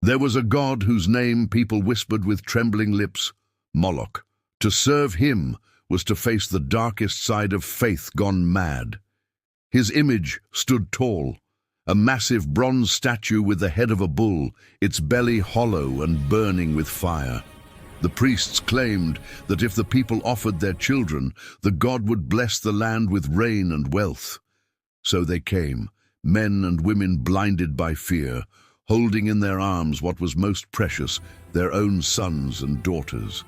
There was a god whose name people whispered with trembling lips, Moloch. To serve him was to face the darkest side of faith gone mad. His image stood tall, a massive bronze statue with the head of a bull, its belly hollow and burning with fire. The priests claimed that if the people offered their children, the god would bless the land with rain and wealth. So they came, men and women blinded by fear, holding in their arms what was most precious, their own sons and daughters.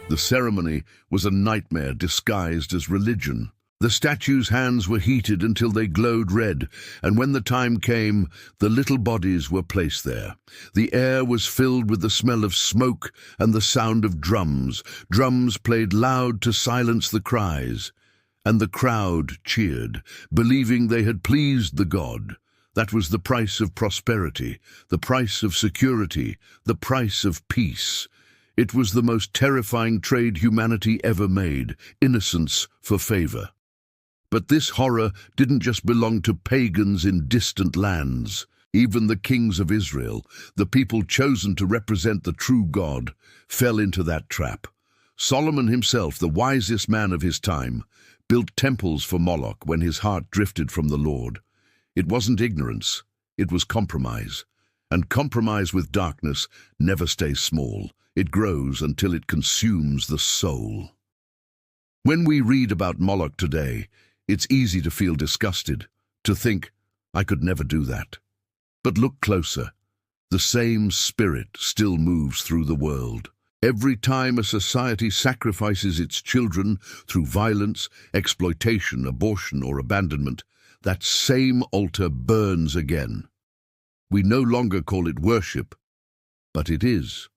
The ceremony was a nightmare disguised as religion. The statue's hands were heated until they glowed red, and when the time came, the little bodies were placed there. The air was filled with the smell of smoke and the sound of drums. Drums played loud to silence the cries, and the crowd cheered, believing they had pleased the god. That was the price of prosperity, the price of security, the price of peace. It was the most terrifying trade humanity ever made, innocence for favor. But this horror didn't just belong to pagans in distant lands. Even the kings of Israel, the people chosen to represent the true God, fell into that trap. Solomon himself, the wisest man of his time, built temples for Moloch when his heart drifted from the Lord. It wasn't ignorance, it was compromise. And compromise with darkness never stays small. It grows until it consumes the soul. When we read about Moloch today, it's easy to feel disgusted, to think, I could never do that. But look closer. The same spirit still moves through the world. Every time a society sacrifices its children through violence, exploitation, abortion, or abandonment, that same altar burns again. We no longer call it worship, but it is.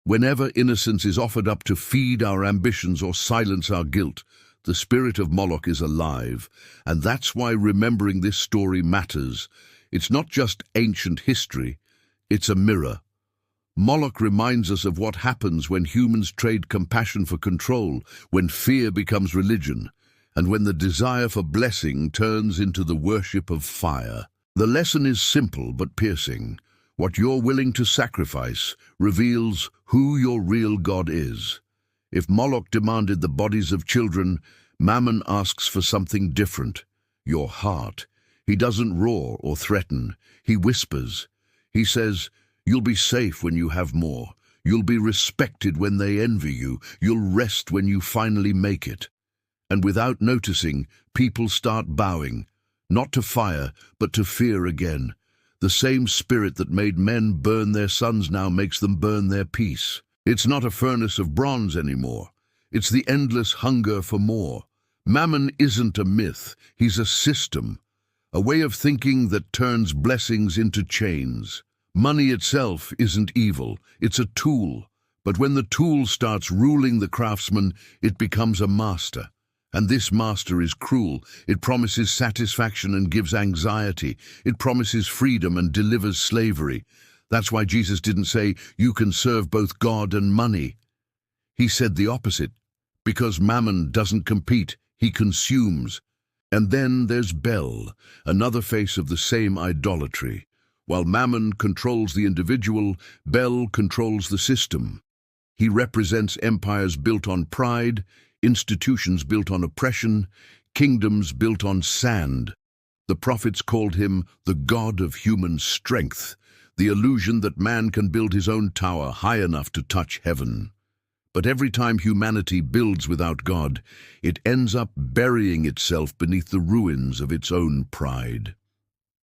Whenever innocence is offered up to feed our ambitions or silence our guilt, the spirit of Moloch is alive, and that's why remembering this story matters. It's not just ancient history, it's a mirror. Moloch reminds us of what happens when humans trade compassion for control, when fear becomes religion, and when the desire for blessing turns into the worship of fire. The lesson is simple but piercing. What you're willing to sacrifice reveals who your real God is. If Moloch demanded the bodies of children, Mammon asks for something different, your heart. He doesn't roar or threaten, he whispers. He says, you'll be safe when you have more. You'll be respected when they envy you. You'll rest when you finally make it. And without noticing, people start bowing, not to fire, but to fear again. The same spirit that made men burn their sons now makes them burn their peace. It's not a furnace of bronze anymore. It's the endless hunger for more. Mammon isn't a myth, he's a system, a way of thinking that turns blessings into chains. Money itself isn't evil, it's a tool. But when the tool starts ruling the craftsman, it becomes a master. And this master is cruel. It promises satisfaction and gives anxiety. It promises freedom and delivers slavery. That's why Jesus didn't say, you can serve both God and money. He said the opposite. Because Mammon doesn't compete, he consumes. And then there's Bel, another face of the same idolatry. While Mammon controls the individual, Bel controls the system. He represents empires built on pride, institutions built on oppression, kingdoms built on sand. The prophets called him the god of human strength, the illusion that man can build his own tower high enough to touch heaven. But every time humanity builds without God, it ends up burying itself beneath the ruins of its own pride.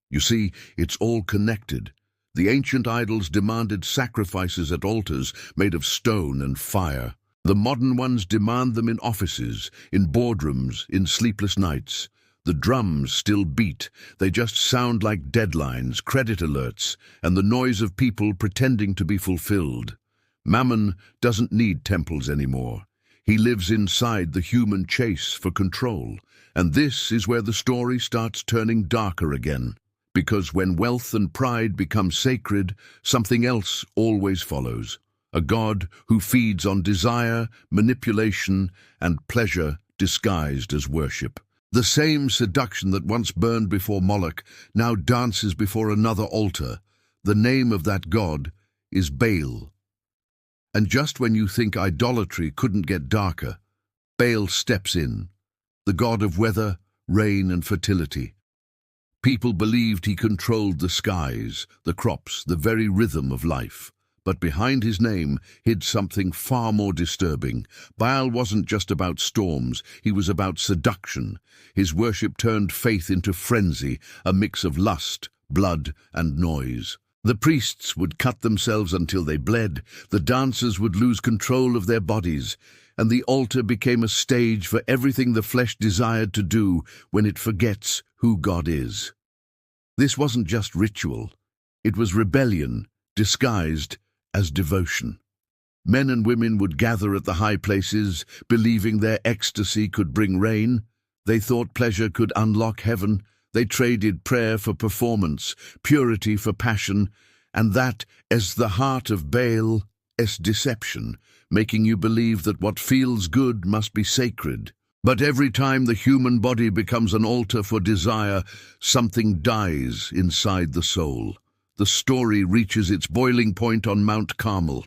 You see, it's all connected. The ancient idols demanded sacrifices at altars made of stone and fire. The modern ones demand them in offices, in boardrooms, in sleepless nights. The drums still beat. They just sound like deadlines, credit alerts, and the noise of people pretending to be fulfilled. Mammon doesn't need temples anymore. He lives inside the human chase for control. And this is where the story starts turning darker again. Because when wealth and pride become sacred, something else always follows. A god who feeds on desire, manipulation, and pleasure disguised as worship. The same seduction that once burned before Moloch now dances before another altar. The name of that god is Baal. And just when you think idolatry couldn't get darker, Baal steps in, the god of weather, rain, and fertility. People believed he controlled the skies, the crops, the very rhythm of life. But behind his name hid something far more disturbing. Baal wasn't just about storms, he was about seduction. His worship turned faith into frenzy, a mix of lust, blood, and noise. The priests would cut themselves until they bled, the dancers would lose control of their bodies, and the altar became a stage for everything the flesh desired to do when it forgets who God is. This wasn't just ritual, it was rebellion, disguised as devotion. Men and women would gather at the high places, believing their ecstasy could bring rain. They thought pleasure could unlock heaven. They traded prayer for performance, purity for passion, and that as the heart of Baal is deception, making you believe that what feels good must be sacred. But every time the human body becomes an altar for desire, something dies inside the soul. The story reaches its boiling point on Mount Carmel.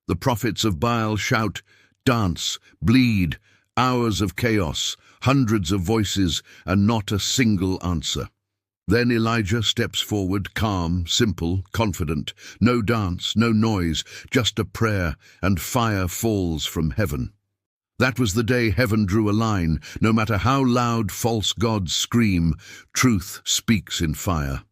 The prophets of Baal shout, dance, bleed, hours of chaos, hundreds of voices, and not a single answer. Then Elijah steps forward, calm, simple, confident. No dance, no noise, just a prayer, and fire falls from heaven. That was the day heaven drew a line. No matter how loud false gods scream, truth speaks in fire.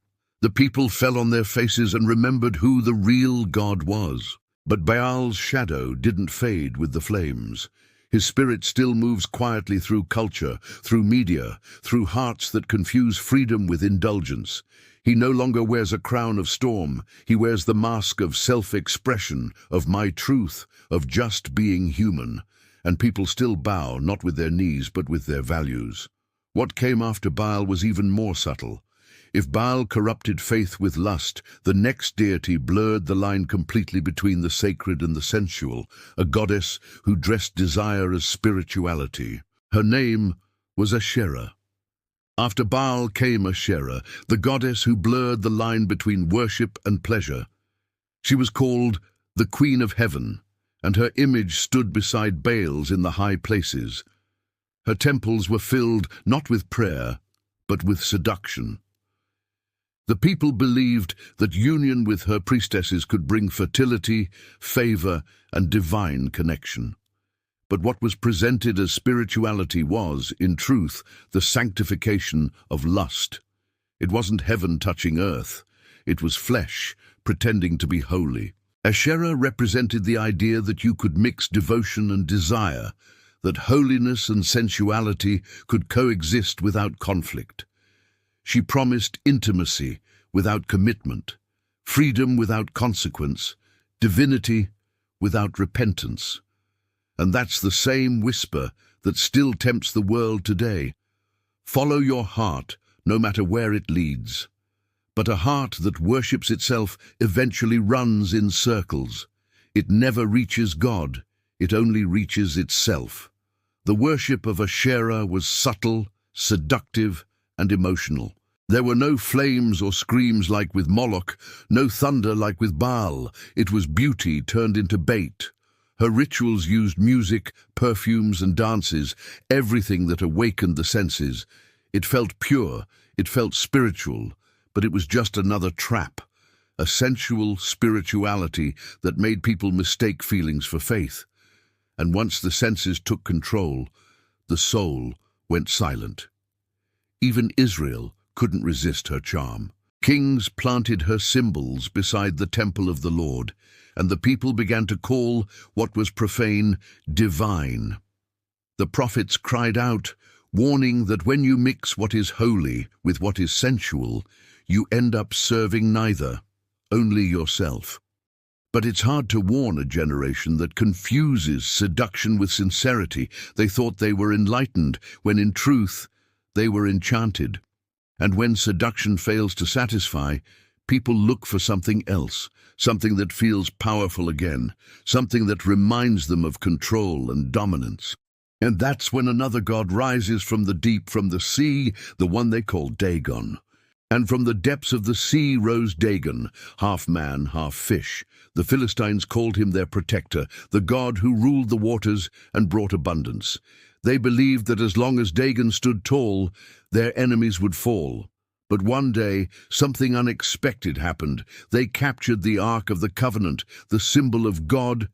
The people fell on their faces and remembered who the real God was. But Baal's shadow didn't fade with the flames. His spirit still moves quietly through culture, through media, through hearts that confuse freedom with indulgence. He no longer wears a crown of storm. He wears the mask of self-expression, of my truth, of just being human. And people still bow, not with their knees, but with their values. What came after Baal was even more subtle. If Baal corrupted faith with lust, the next deity blurred the line completely between the sacred and the sensual, a goddess who dressed desire as spirituality. Her name was Asherah. After Baal came Asherah, the goddess who blurred the line between worship and pleasure. She was called the Queen of Heaven, and her image stood beside Baal's in the high places. Her temples were filled not with prayer, but with seduction. The people believed that union with her priestesses could bring fertility, favor, and divine connection. But what was presented as spirituality was, in truth, the sanctification of lust. It wasn't heaven touching earth. It was flesh, pretending to be holy. Asherah represented the idea that you could mix devotion and desire, that holiness and sensuality could coexist without conflict. She promised intimacy without commitment, freedom without consequence, divinity without repentance. And that's the same whisper that still tempts the world today. Follow your heart, no matter where it leads. But a heart that worships itself eventually runs in circles. It never reaches God, it only reaches itself. The worship of Asherah was subtle, seductive, and emotional. There were no flames or screams like with Moloch, no thunder like with Baal. It was beauty turned into bait. Her rituals used music, perfumes, and dances, everything that awakened the senses. It felt pure, it felt spiritual, but it was just another trap, a sensual spirituality that made people mistake feelings for faith. And once the senses took control, the soul went silent. Even Israel couldn't resist her charm. Kings planted her symbols beside the temple of the Lord, and the people began to call what was profane divine. The prophets cried out, warning that when you mix what is holy with what is sensual, you end up serving neither, only yourself. But it's hard to warn a generation that confuses seduction with sincerity. They thought they were enlightened, when in truth, they were enchanted. And when seduction fails to satisfy, people look for something else, something that feels powerful again, something that reminds them of control and dominance. And that's when another god rises from the deep, from the sea, the one they call Dagon. And from the depths of the sea rose Dagon, half man, half fish. The Philistines called him their protector, the god who ruled the waters and brought abundance. They believed that as long as Dagon stood tall, their enemies would fall. But one day, something unexpected happened. They captured the Ark of the Covenant, the symbol of God's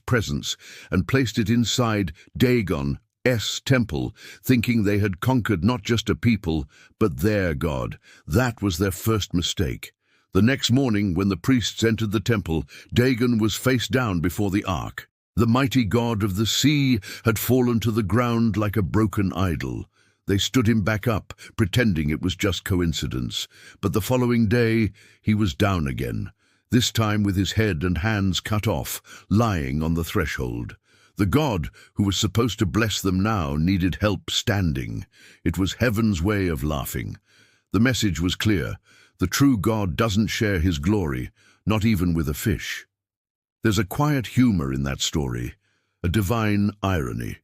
presence, and placed it inside Dagon's temple, thinking they had conquered not just a people, but their God. That was their first mistake. The next morning, when the priests entered the temple, Dagon was face down before the Ark. The mighty god of the sea had fallen to the ground like a broken idol. They stood him back up, pretending it was just coincidence. But the following day, he was down again, this time with his head and hands cut off, lying on the threshold. The God, who was supposed to bless them now, needed help standing. It was heaven's way of laughing. The message was clear. The true God doesn't share his glory, not even with a fish. There's a quiet humor in that story, a divine irony.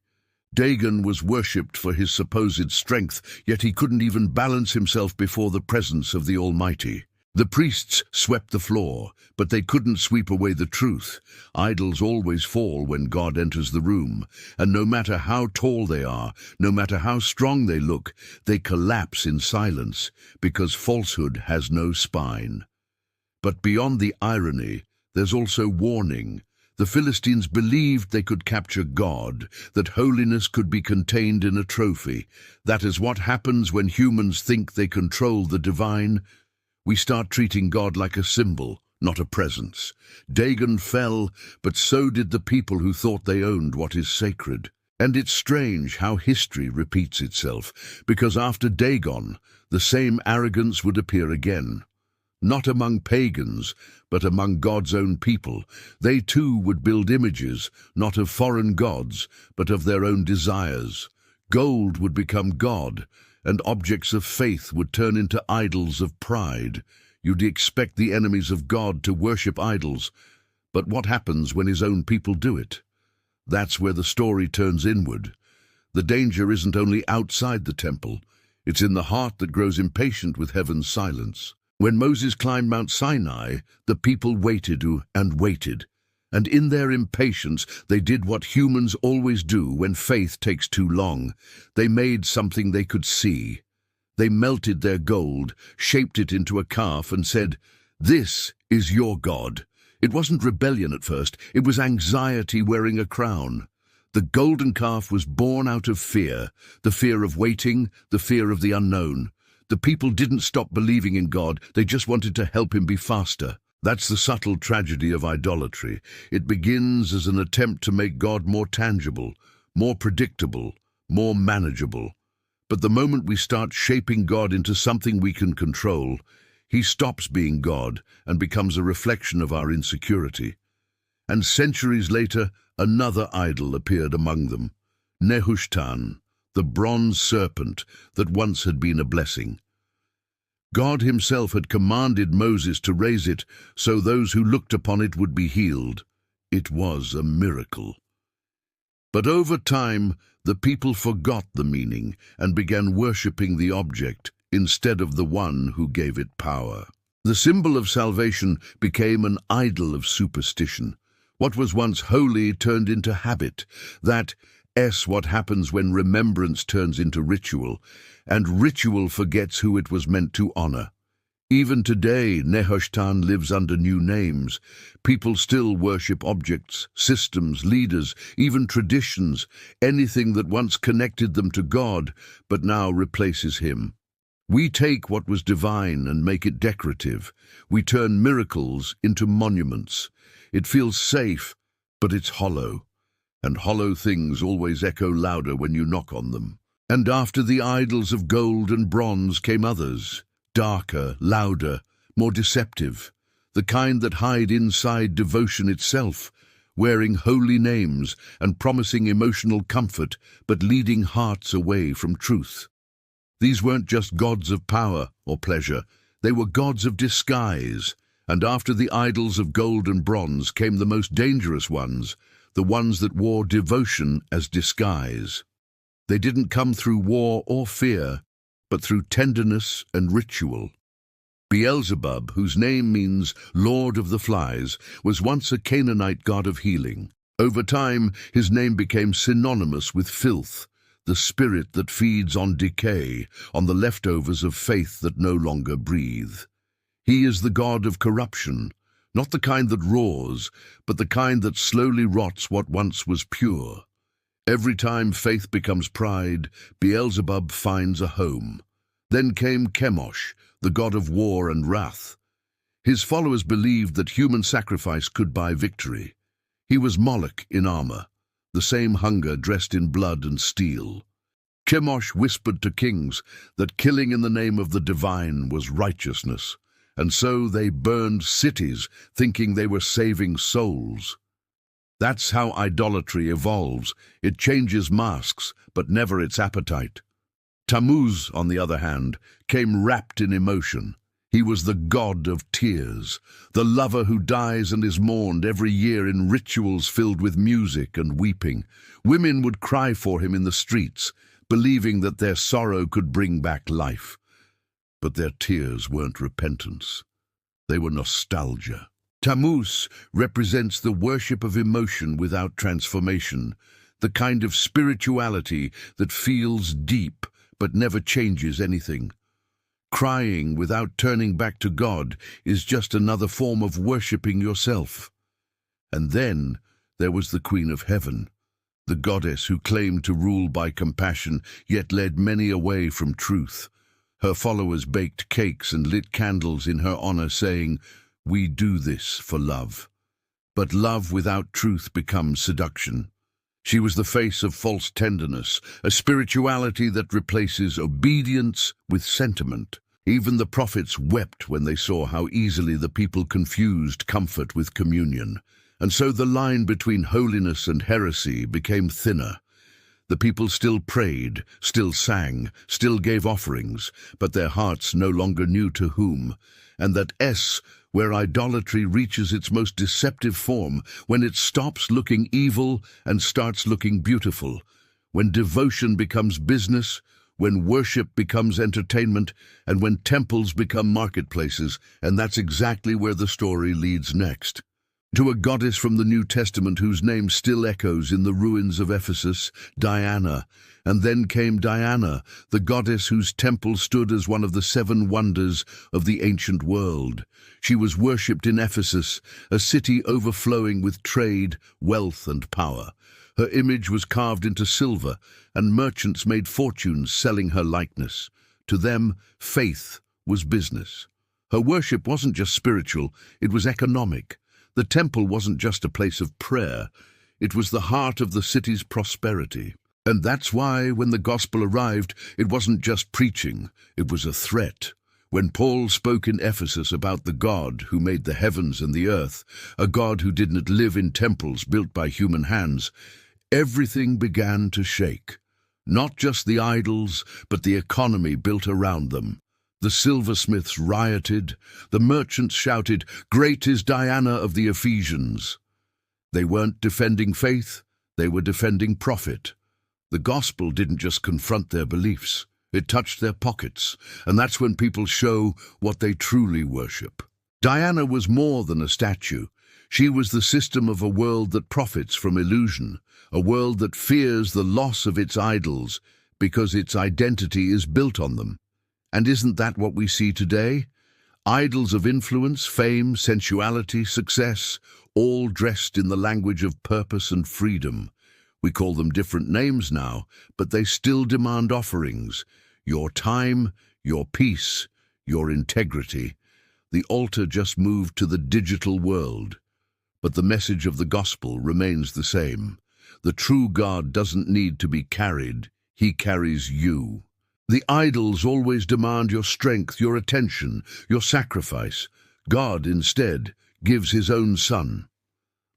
Dagon was worshipped for his supposed strength, yet he couldn't even balance himself before the presence of the Almighty. The priests swept the floor, but they couldn't sweep away the truth. Idols always fall when God enters the room, and no matter how tall they are, no matter how strong they look, they collapse in silence, because falsehood has no spine. But beyond the irony, there's also warning. The Philistines believed they could capture God, that holiness could be contained in a trophy. That is what happens when humans think they control the divine. We start treating God like a symbol, not a presence. Dagon fell, but so did the people who thought they owned what is sacred. And it's strange how history repeats itself, because after Dagon, the same arrogance would appear again. Not among pagans, but among God's own people. They too would build images, not of foreign gods, but of their own desires. Gold would become God, and objects of faith would turn into idols of pride. You'd expect the enemies of God to worship idols, but what happens when his own people do it? That's where the story turns inward. The danger isn't only outside the temple, it's in the heart that grows impatient with heaven's silence. When Moses climbed Mount Sinai, the people waited and waited. And in their impatience, they did what humans always do when faith takes too long. They made something they could see. They melted their gold, shaped it into a calf, and said, "This is your God." It wasn't rebellion at first, it was anxiety wearing a crown. The golden calf was born out of fear, the fear of waiting, the fear of the unknown. The people didn't stop believing in God, they just wanted to help him be faster. That's the subtle tragedy of idolatry. It begins as an attempt to make God more tangible, more predictable, more manageable. But the moment we start shaping God into something we can control, he stops being God and becomes a reflection of our insecurity. And centuries later, another idol appeared among them, Nehushtan, the bronze serpent that once had been a blessing. God himself had commanded Moses to raise it so those who looked upon it would be healed. It was a miracle. But over time, the people forgot the meaning and began worshipping the object instead of the one who gave it power. The symbol of salvation became an idol of superstition. What was once holy turned into habit. That's what happens when remembrance turns into ritual, and ritual forgets who it was meant to honor. Even today, Nehushtan lives under new names. People still worship objects, systems, leaders, even traditions, anything that once connected them to God, but now replaces him. We take what was divine and make it decorative. We turn miracles into monuments. It feels safe, but it's hollow. And hollow things always echo louder when you knock on them. And after the idols of gold and bronze came others, darker, louder, more deceptive, the kind that hide inside devotion itself, wearing holy names and promising emotional comfort, but leading hearts away from truth. These weren't just gods of power or pleasure, they were gods of disguise. And after the idols of gold and bronze came the most dangerous ones, the ones that wore devotion as disguise. They didn't come through war or fear, but through tenderness and ritual. Beelzebub, whose name means Lord of the Flies, was once a Canaanite god of healing. Over time, his name became synonymous with filth, the spirit that feeds on decay, on the leftovers of faith that no longer breathe. He is the god of corruption, not the kind that roars, but the kind that slowly rots what once was pure. Every time faith becomes pride, Beelzebub finds a home. Then came Chemosh, the god of war and wrath. His followers believed that human sacrifice could buy victory. He was Moloch in armor, the same hunger dressed in blood and steel. Chemosh whispered to kings that killing in the name of the divine was righteousness, and so they burned cities thinking they were saving souls. That's how idolatry evolves. It changes masks, but never its appetite. Tammuz, on the other hand, came wrapped in emotion. He was the god of tears, the lover who dies and is mourned every year in rituals filled with music and weeping. Women would cry for him in the streets, believing that their sorrow could bring back life. But their tears weren't repentance. They were nostalgia. Tammuz represents the worship of emotion without transformation, the kind of spirituality that feels deep but never changes anything. Crying without turning back to God is just another form of worshipping yourself. And then there was the Queen of Heaven, the goddess who claimed to rule by compassion, yet led many away from truth. Her followers baked cakes and lit candles in her honor, saying, "We do this for love." But love without truth becomes seduction. She was the face of false tenderness, a spirituality that replaces obedience with sentiment. Even the prophets wept when they saw how easily the people confused comfort with communion. And so the line between holiness and heresy became thinner. The people still prayed, still sang, still gave offerings, but their hearts no longer knew to whom. And that where idolatry reaches its most deceptive form, when it stops looking evil and starts looking beautiful, when devotion becomes business, when worship becomes entertainment, and when temples become marketplaces, and that's exactly where the story leads next. To a goddess from the New Testament whose name still echoes in the ruins of Ephesus, Diana. And then came Diana, the goddess whose temple stood as one of the 7 wonders of the ancient world. She was worshipped in Ephesus, a city overflowing with trade, wealth, and power. Her image was carved into silver, and merchants made fortunes selling her likeness. To them, faith was business. Her worship wasn't just spiritual, it was economic. The temple wasn't just a place of prayer, it was the heart of the city's prosperity. And that's why, when the gospel arrived, it wasn't just preaching, it was a threat. When Paul spoke in Ephesus about the God who made the heavens and the earth, a God who didn't live in temples built by human hands, everything began to shake. Not just the idols, but the economy built around them. The silversmiths rioted, the merchants shouted, "Great is Diana of the Ephesians." They weren't defending faith, they were defending profit. The gospel didn't just confront their beliefs, it touched their pockets, and that's when people show what they truly worship. Diana was more than a statue. She was the system of a world that profits from illusion, a world that fears the loss of its idols because its identity is built on them. And isn't that what we see today? Idols of influence, fame, sensuality, success, all dressed in the language of purpose and freedom. We call them different names now, but they still demand offerings. Your time, your peace, your integrity. The altar just moved to the digital world. But the message of the gospel remains the same. The true God doesn't need to be carried, he carries you. The idols always demand your strength, your attention, your sacrifice. God, instead, gives his own Son.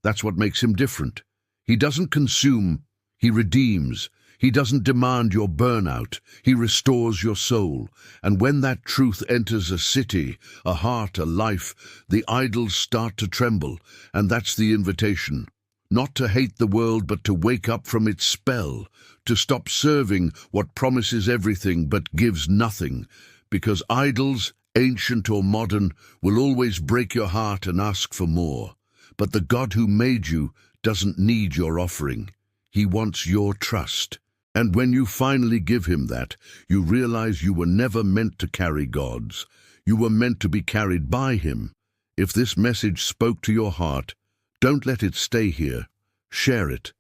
That's what makes him different. He doesn't consume, he redeems. He doesn't demand your burnout, he restores your soul. And when that truth enters a city, a heart, a life, the idols start to tremble. And that's the invitation. Not to hate the world, but to wake up from its spell, to stop serving what promises everything but gives nothing, because idols ancient or modern, will always break your heart and ask for more. But the God who made you doesn't need your offering. He wants your trust. And when you finally give him that, you realize you were never meant to carry gods. You were meant to be carried by him. If this message spoke to your heart, don't let it stay here. Share it.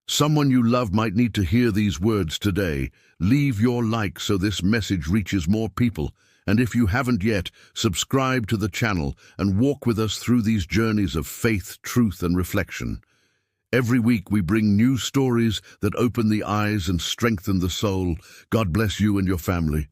Someone you love might need to hear these words today. Leave your like so this message reaches more people. And if you haven't yet, subscribe to the channel and walk with us through these journeys of faith, truth, and reflection. Every week we bring new stories that open the eyes and strengthen the soul. God bless you and your family.